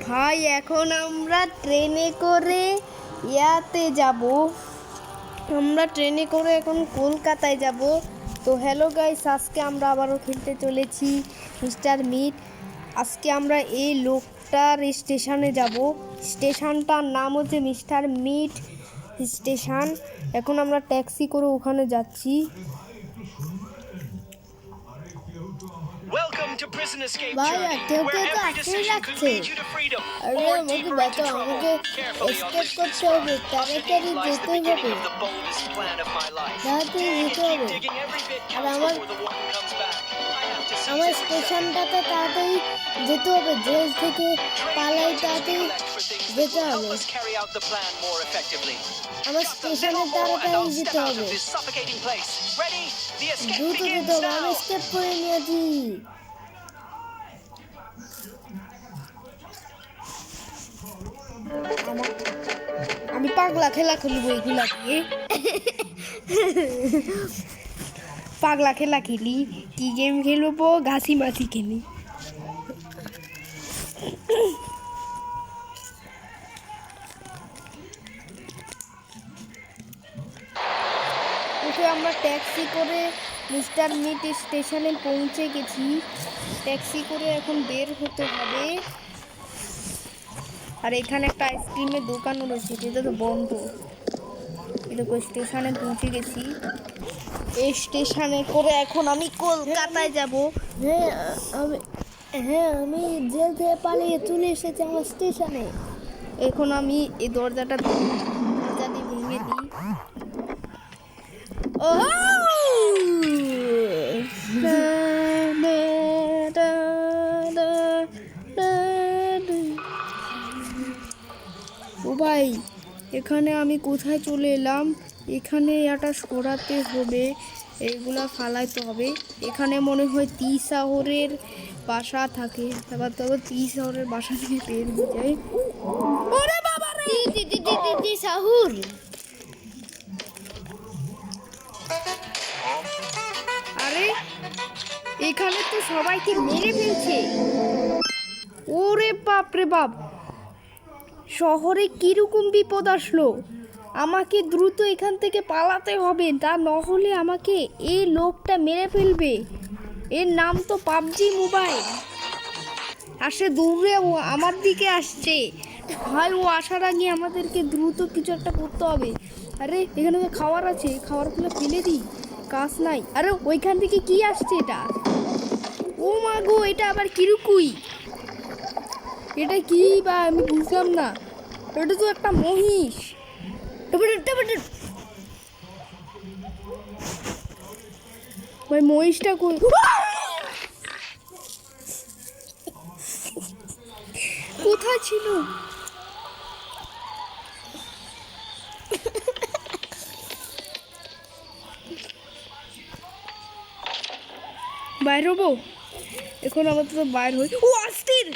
ভাই এখন আমরা ট্রেনে করে এখন কলকাতায় যাব। তো হ্যালো গাইস, আজকে আমরা আবারও খেলতে চলেছি মিস্টার মিট। আজকে আমরা এই লোকটার স্টেশনে যাব। স্টেশনটার নাম হচ্ছে মিস্টার মিট স্টেশন। এখন আমরা ট্যাক্সি করে ওখানে যাচ্ছি। ভাইয়া কেউ কেউ তো আটকেই রাখছে। আরে আমাকে বাঁচাও, আমাকে এস্কেপ করতে হবে, তাড়াতাড়ি যেতে হবে, তাড়াতাড়ি যেতে হবে। আর আমার স্টেশনটাতে তাড়াতাড়ি যেতে হবে, জেল থেকে পালাই তাড়াতাড়ি যেতে হবে। আমার স্টেশনে তাড়াতাড়ি যেতে হবে, দ্রুত যেতে হবে। আমি এস্কেপ করে নিয়েছি। আমি পাগলা খেলা খেলবো এগুলা দিয়ে। পাগলা খেলা খেলি, কি গেম খেলবো? ঘাসি মাছি খেলি। ওকে আমরা ট্যাক্সি করে মিস্টার মিট স্টেশনে পৌঁছে গেছি। ট্যাক্সি করে এখন বের হতে হবে। আর এখানে একটা আইসক্রিমের দোকানও রয়েছে, যেটা তো বন্ধ। এরকম স্টেশনে পৌঁছে গেছি। এই স্টেশনে করে এখন আমি কলকাতায় যাব। আমি জেল থেকে পালিয়ে চলে এসেছি আমার স্টেশনে। এখন আমি এই দরজা দিয়ে ভেঙে দিই। ও ভাই, এখানে আমি কোথায় চলে এলাম? এখানে এটা সরাতে হবে, এইগুলা ফালাইতে হবে। এখানে মনে হয় শহরের বাসা থাকে। তারপর শহরের বাসা থেকে বের হয়ে যায়। ওরে বাবা রে, সাহুর আরে এখানে তো সবাইকে মেরে ফেলছে। ওরে বাপ রে বাপ, শহরে কিরকম বিপদ আসলো! আমাকে দ্রুত এখান থেকে পালাতে হবে, তা নহলে আমাকে এই লোকটা মেরে ফেলবে। এর নাম তো পাবজি মোবাইল। আসে দৌড়ে ও আমার দিকে আসছে। ভাই, ও আসার আগে আমাদেরকে দ্রুত কিছু একটা করতে হবে। আরে এখানে তো খাবার আছে, খাবারগুলো ফেলে দিই, কাজ নাই। আরে ওইখান থেকে কি আসছে এটা? ও মা গো, এটা আবার কিরুকুই! এটা কি বা আমি বুঝলাম না। এটা তো একটা মহিষ। ভাই মহিষটা কই? কোথায় ছিল? বাইর হবো এখন। আমার তো বাইর হই। ও অস্থির!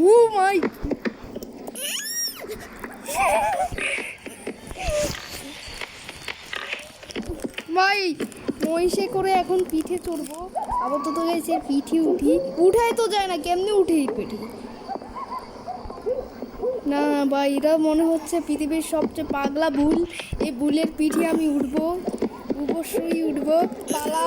ও মাই, ভাই মহিষে করে এখন পিঠে চড়বো। আপাতত গেছে পিঠে উঠায় তো যায় না, কেমনে উঠে এই পিঠে? না ভাই, এরা মনে হচ্ছে পৃথিবীর সবচেয়ে পাগলা বুল। এই বুলের পিঠে আমি উঠবো, অবশ্যই উঠবো। পালা।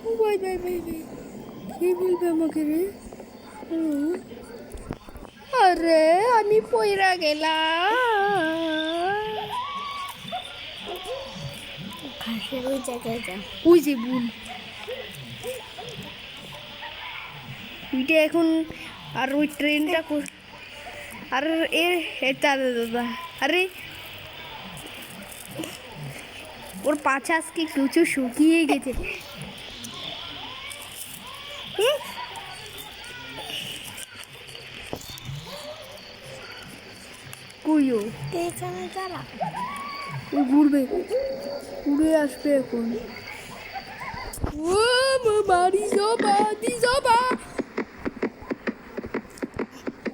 ও ভাই ভাই ভাই ভাই, কি বলবে আমাকে রে? আরে আমি পয়রা গেলাম। ঘাসের ওই জায়গায় যা। ওই যে বুল ওইটা এখন। আর ওই ট্রেনটা আর এটা দাদা, আরে ওর পাছা আজকে কিছু শুকিয়ে গেছে। কইও এখানে দাঁড়া, ও ঘুরবে, উড়ে আসবে এখন। বাড়ি যাবা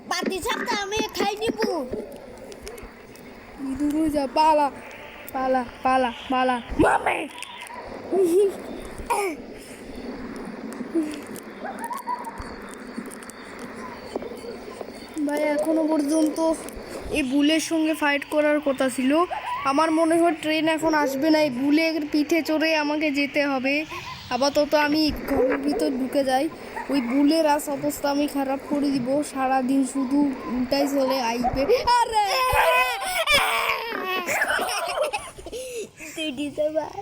পাতি সাপটা আমি খাই নিব। দূরে যা, পালা পালা পালা পালা মামে। ভাই এখনো পর্যন্ত এই বুলের সঙ্গে ফাইট করার কথা ছিল। আমার মনে হয় ট্রেন এখন আসবে না, এই বুলের পিঠে চড়ে আমাকে যেতে হবে। আপাতত আমি ঘরের ভিতর ঢুকে যাই। ওই বুলের আজ অবস্থা আমি খারাপ করে দিব, সারাদিন শুধু উল্টাই চলে আইবে। আরে তুই দিতে পার।